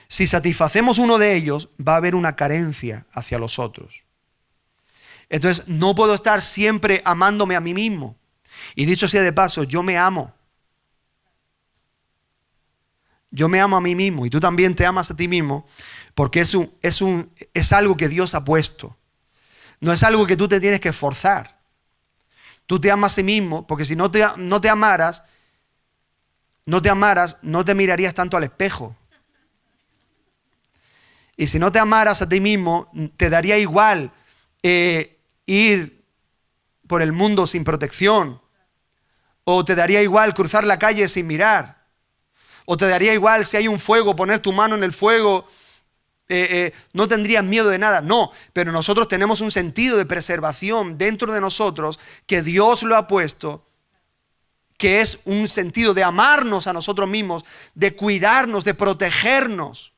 Si satisfacemos uno de ellos, va a haber una carencia hacia los otros. Entonces no puedo estar siempre amándome a mí mismo. Y dicho sea de paso, yo me amo. Yo me amo a mí mismo y tú también te amas a ti mismo porque es algo que Dios ha puesto. No es algo que tú te tienes que esforzar. Tú te amas a ti mismo porque si no te amaras, no te mirarías tanto al espejo. Y si no te amaras a ti mismo, te daría igual ir por el mundo sin protección. O te daría igual cruzar la calle sin mirar. O te daría igual si hay un fuego, poner tu mano en el fuego. No tendrías miedo de nada. No, pero nosotros tenemos un sentido de preservación dentro de nosotros que Dios lo ha puesto, que es un sentido de amarnos a nosotros mismos, de cuidarnos, de protegernos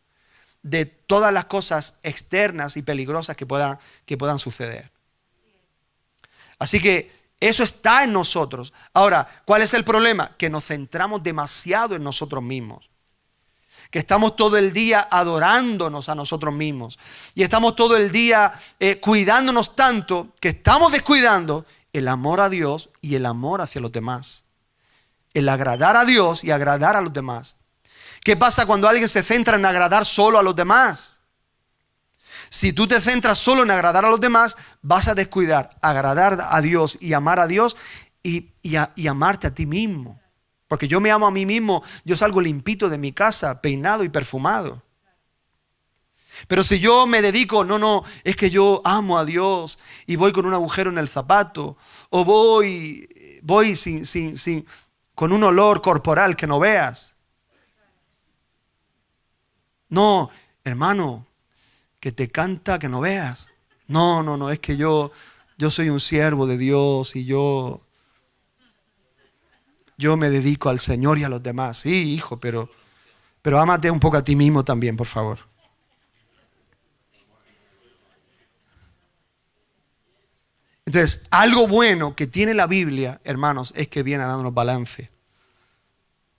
de todas las cosas externas y peligrosas que puedan suceder. Así que eso está en nosotros. Ahora, ¿cuál es el problema? Que nos centramos demasiado en nosotros mismos. Que estamos todo el día adorándonos a nosotros mismos. Y estamos todo el día cuidándonos tanto que estamos descuidando el amor a Dios y el amor hacia los demás. El agradar a Dios y agradar a los demás. ¿Qué pasa cuando alguien se centra en agradar solo a los demás? Si tú te centras solo en agradar a los demás, vas a descuidar agradar a Dios y amar a Dios y amarte a ti mismo. Porque yo me amo a mí mismo, yo salgo limpito de mi casa, peinado y perfumado. Pero si yo me dedico, es que yo amo a Dios y voy con un agujero en el zapato, o voy con un olor corporal que no veas. No, hermano, que te canta que no veas. No, es que yo soy un siervo de Dios y yo me dedico al Señor y a los demás. Sí, hijo, pero ámate un poco a ti mismo también, por favor. Entonces, algo bueno que tiene la Biblia, hermanos, es que viene dándonos balance.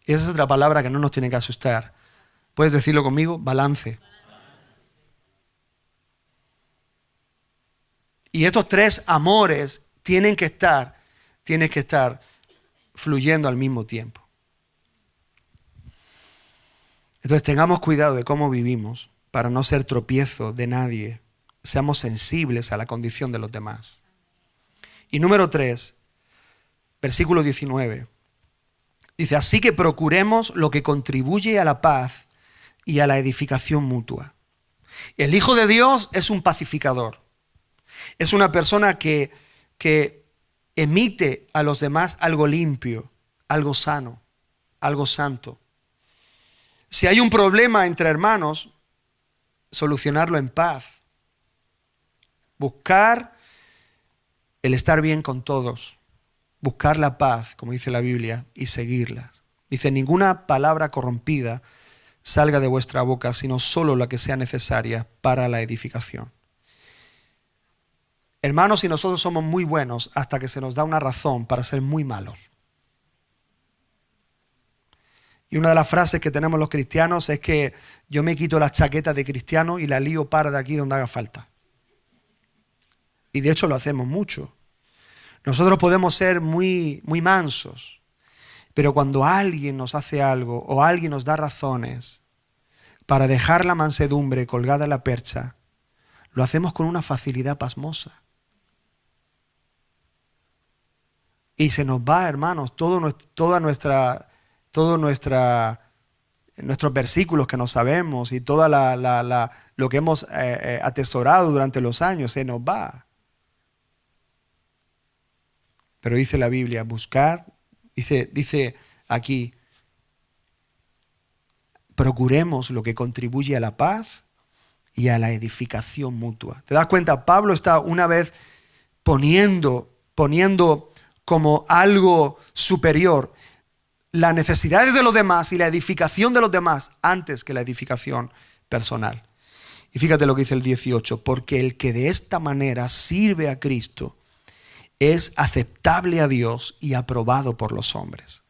Y esa es otra palabra que no nos tiene que asustar. ¿Puedes decirlo conmigo? Balance. Y estos tres amores tienen que estar fluyendo al mismo tiempo. Entonces tengamos cuidado de cómo vivimos para no ser tropiezo de nadie. Seamos sensibles a la condición de los demás. Y número 3, versículo 19. Dice, así que procuremos lo que contribuye a la paz y a la edificación mutua. El Hijo de Dios es un pacificador. Es una persona que emite a los demás algo limpio, algo sano, algo santo. Si hay un problema entre hermanos, solucionarlo en paz. Buscar el estar bien con todos. Buscar la paz, como dice la Biblia, y seguirla. Dice, ninguna palabra corrompida salga de vuestra boca, sino solo la que sea necesaria para la edificación. Hermanos, y nosotros somos muy buenos hasta que se nos da una razón para ser muy malos. Y una de las frases que tenemos los cristianos es que yo me quito las chaquetas de cristiano y la lío parda aquí donde haga falta. Y de hecho lo hacemos mucho. Nosotros podemos ser muy, muy mansos, pero cuando alguien nos hace algo o alguien nos da razones para dejar la mansedumbre colgada en la percha, lo hacemos con una facilidad pasmosa. Y se nos va, hermanos, nuestros versículos que no sabemos y toda lo que hemos atesorado durante los años, se nos va. Pero dice la Biblia, buscad, dice aquí, procuremos lo que contribuye a la paz y a la edificación mutua. ¿Te das cuenta? Pablo está una vez poniendo como algo superior las necesidades de los demás y la edificación de los demás antes que la edificación personal. Y fíjate lo que dice el 18, porque el que de esta manera sirve a Cristo es aceptable a Dios y aprobado por los hombres.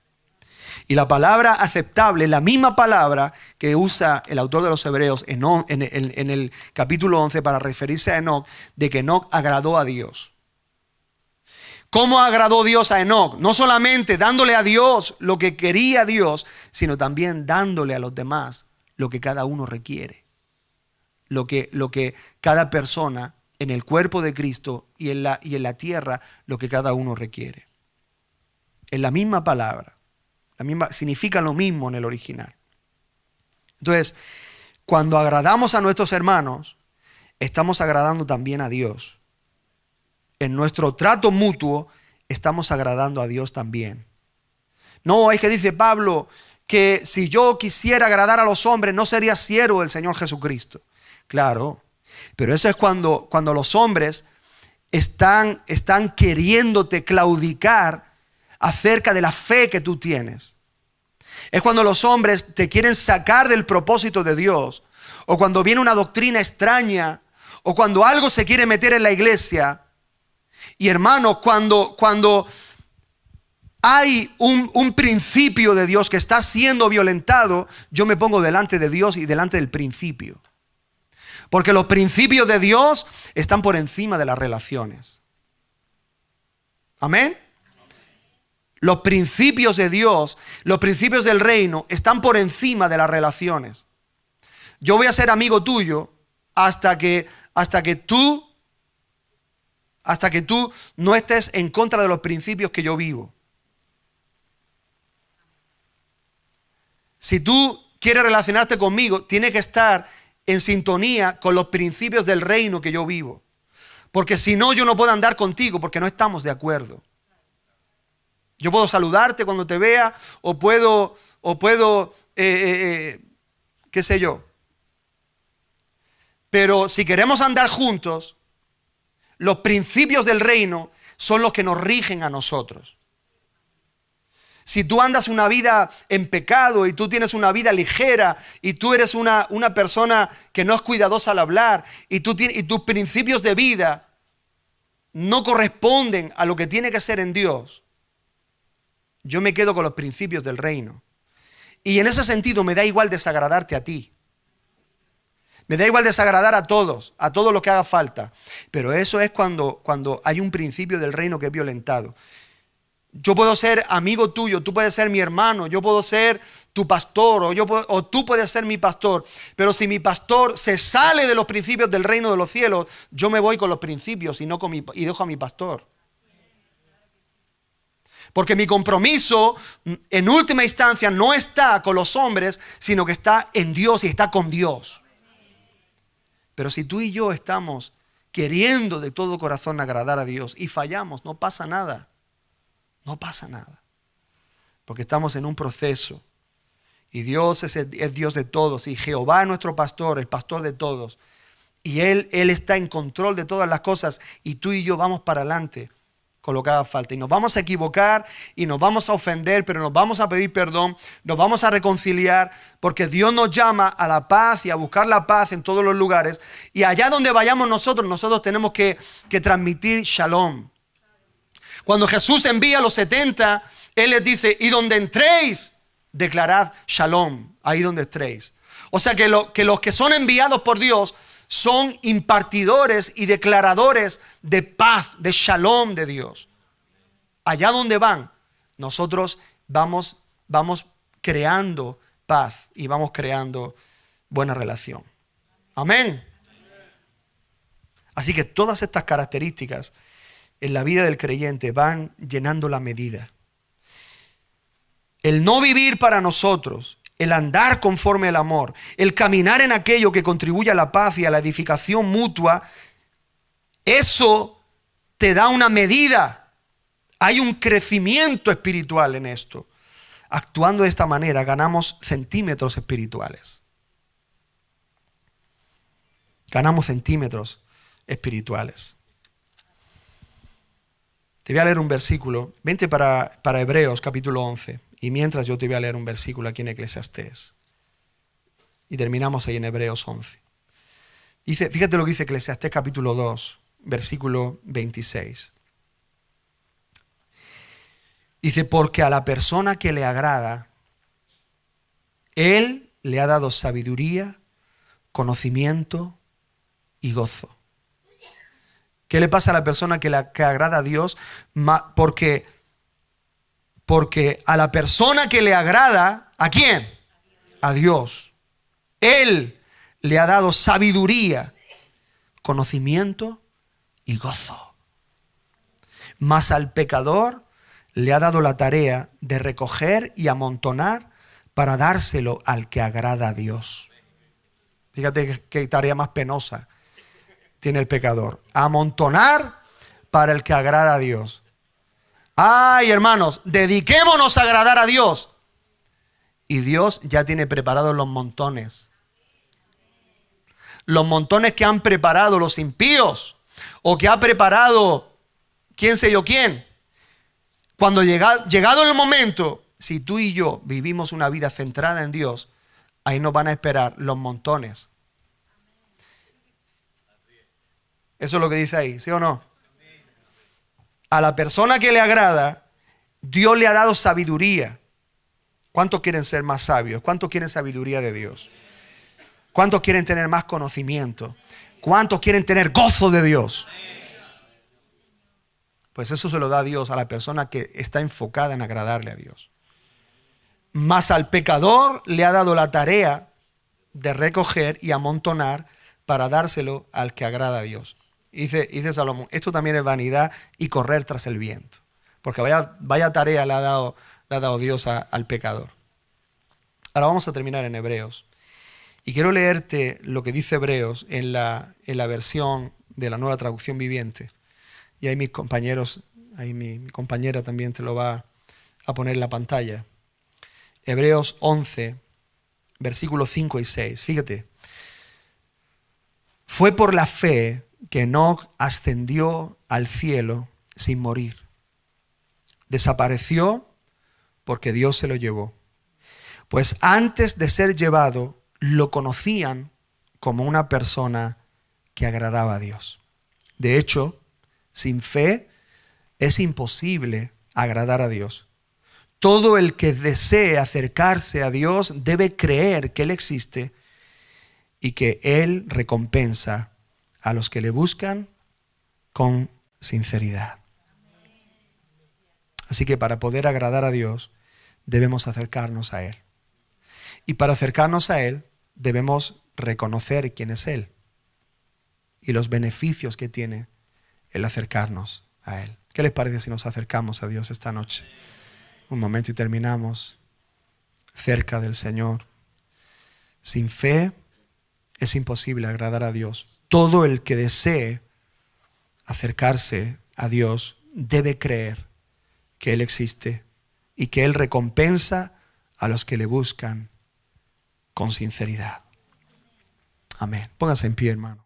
Y la palabra aceptable, la misma palabra que usa el autor de los Hebreos en el capítulo 11 para referirse a Enoc, de que Enoc agradó a Dios. ¿Cómo agradó Dios a Enoc? No solamente dándole a Dios lo que quería Dios, sino también dándole a los demás lo que cada uno requiere. Lo que cada persona en el cuerpo de Cristo y en la tierra, lo que cada uno requiere. Es la misma palabra. Significa lo mismo en el original. Entonces, cuando agradamos a nuestros hermanos, estamos agradando también a Dios. En nuestro trato mutuo, estamos agradando a Dios también. No, es que dice Pablo que si yo quisiera agradar a los hombres, no sería siervo del Señor Jesucristo. Claro, pero eso es cuando los hombres están queriéndote claudicar acerca de la fe que tú tienes. Es cuando los hombres te quieren sacar del propósito de Dios, o cuando viene una doctrina extraña, o cuando algo se quiere meter en la iglesia. Y hermano, cuando hay un principio de Dios que está siendo violentado, yo me pongo delante de Dios y delante del principio. Porque los principios de Dios están por encima de las relaciones. Amén. Los principios de Dios, los principios del reino están por encima de las relaciones. Yo voy a ser amigo tuyo hasta que tú no estés en contra de los principios que yo vivo. Si tú quieres relacionarte conmigo, tienes que estar en sintonía con los principios del reino que yo vivo. Porque si no, yo no puedo andar contigo porque no estamos de acuerdo. Yo puedo saludarte cuando te vea o puedo, qué sé yo. Pero si queremos andar juntos, los principios del reino son los que nos rigen a nosotros. Si tú andas una vida en pecado y tú tienes una vida ligera y tú eres una persona que no es cuidadosa al hablar y tus principios de vida no corresponden a lo que tiene que ser en Dios, yo me quedo con los principios del reino. Y en ese sentido me da igual desagradarte a ti. Me da igual desagradar a todos lo que haga falta. Pero eso es cuando hay un principio del reino que es violentado. Yo puedo ser amigo tuyo, tú puedes ser mi hermano, yo puedo ser tu pastor o tú puedes ser mi pastor. Pero si mi pastor se sale de los principios del reino de los cielos, yo me voy con los principios y dejo a mi pastor. Porque mi compromiso en última instancia no está con los hombres, sino que está en Dios y está con Dios. Pero si tú y yo estamos queriendo de todo corazón agradar a Dios y fallamos, no pasa nada. No pasa nada. Porque estamos en un proceso. Y Dios es Dios de todos. Y Jehová es nuestro pastor, el pastor de todos. Y Él está en control de todas las cosas. Y tú y yo vamos para adelante con lo que haga falta. Y nos vamos a equivocar y nos vamos a ofender, pero nos vamos a pedir perdón, nos vamos a reconciliar, porque Dios nos llama a la paz y a buscar la paz en todos los lugares. Y allá donde vayamos nosotros tenemos que transmitir shalom. Cuando Jesús envía a los 70, Él les dice, y donde entréis, declarad shalom, ahí donde entréis. O sea que los que son enviados por Dios son impartidores y declaradores de paz, de shalom de Dios. Allá donde van, nosotros vamos creando paz y vamos creando buena relación. Amén. Así que todas estas características en la vida del creyente van llenando la medida. El no vivir para nosotros, el andar conforme al amor, el caminar en aquello que contribuye a la paz y a la edificación mutua, eso te da una medida. Hay un crecimiento espiritual en esto. Actuando de esta manera ganamos centímetros espirituales. Ganamos centímetros espirituales. Te voy a leer un versículo. Vente para Hebreos capítulo 11. Y mientras yo te voy a leer un versículo aquí en Eclesiastés. Y terminamos ahí en Hebreos 11. Dice, fíjate lo que dice Eclesiastés capítulo 2, versículo 26. Dice, porque a la persona que le agrada, Él le ha dado sabiduría, conocimiento y gozo. ¿Qué le pasa a la persona que agrada a Dios? Porque a la persona que le agrada, ¿a quién? A Dios. Él le ha dado sabiduría, conocimiento y gozo. Mas al pecador le ha dado la tarea de recoger y amontonar para dárselo al que agrada a Dios. Fíjate qué tarea más penosa tiene el pecador. Amontonar para el que agrada a Dios. Ay, hermanos, dediquémonos a agradar a Dios. Y Dios ya tiene preparados los montones. Los montones que han preparado los impíos. O que ha preparado quién sé yo quién. Cuando llegado el momento, si tú y yo vivimos una vida centrada en Dios, ahí nos van a esperar los montones. Eso es lo que dice ahí, ¿sí o no? A la persona que le agrada, Dios le ha dado sabiduría. ¿Cuántos quieren ser más sabios? ¿Cuántos quieren sabiduría de Dios? ¿Cuántos quieren tener más conocimiento? ¿Cuántos quieren tener gozo de Dios? Pues eso se lo da Dios a la persona que está enfocada en agradarle a Dios. Mas al pecador le ha dado la tarea de recoger y amontonar para dárselo al que agrada a Dios. Dice Salomón, esto también es vanidad y correr tras el viento. Porque vaya tarea le ha dado Dios al pecador. Ahora vamos a terminar en Hebreos. Y quiero leerte lo que dice Hebreos en la versión de la Nueva Traducción Viviente. Y ahí mis compañeros, ahí mi compañera también te lo va a poner en la pantalla. Hebreos 11, versículos 5 y 6. Fíjate. Fue por la fe que Enoc ascendió al cielo sin morir. Desapareció porque Dios se lo llevó. Pues antes de ser llevado, lo conocían como una persona que agradaba a Dios. De hecho, sin fe es imposible agradar a Dios. Todo el que desee acercarse a Dios debe creer que Él existe y que Él recompensa a los que le buscan con sinceridad. Así que para poder agradar a Dios debemos acercarnos a Él. Y para acercarnos a Él debemos reconocer quién es Él y los beneficios que tiene el acercarnos a Él. ¿Qué les parece si nos acercamos a Dios esta noche? Un momento y terminamos cerca del Señor. Sin fe es imposible agradar a Dios. Todo el que desee acercarse a Dios debe creer que Él existe y que Él recompensa a los que le buscan con sinceridad. Amén. Póngase en pie, hermano.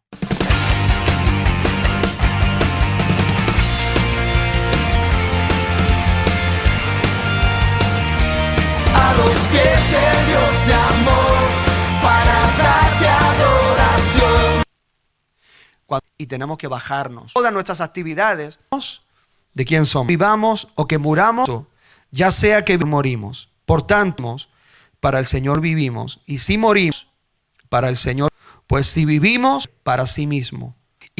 A los pies de Dios de amor para darte adoración. Y tenemos que bajarnos. Todas nuestras actividades, ¿de quién somos? Vivamos o que muramos, ya sea que morimos. Por tanto, para el Señor vivimos. Y si morimos, para el Señor. Pues si vivimos, para sí mismo.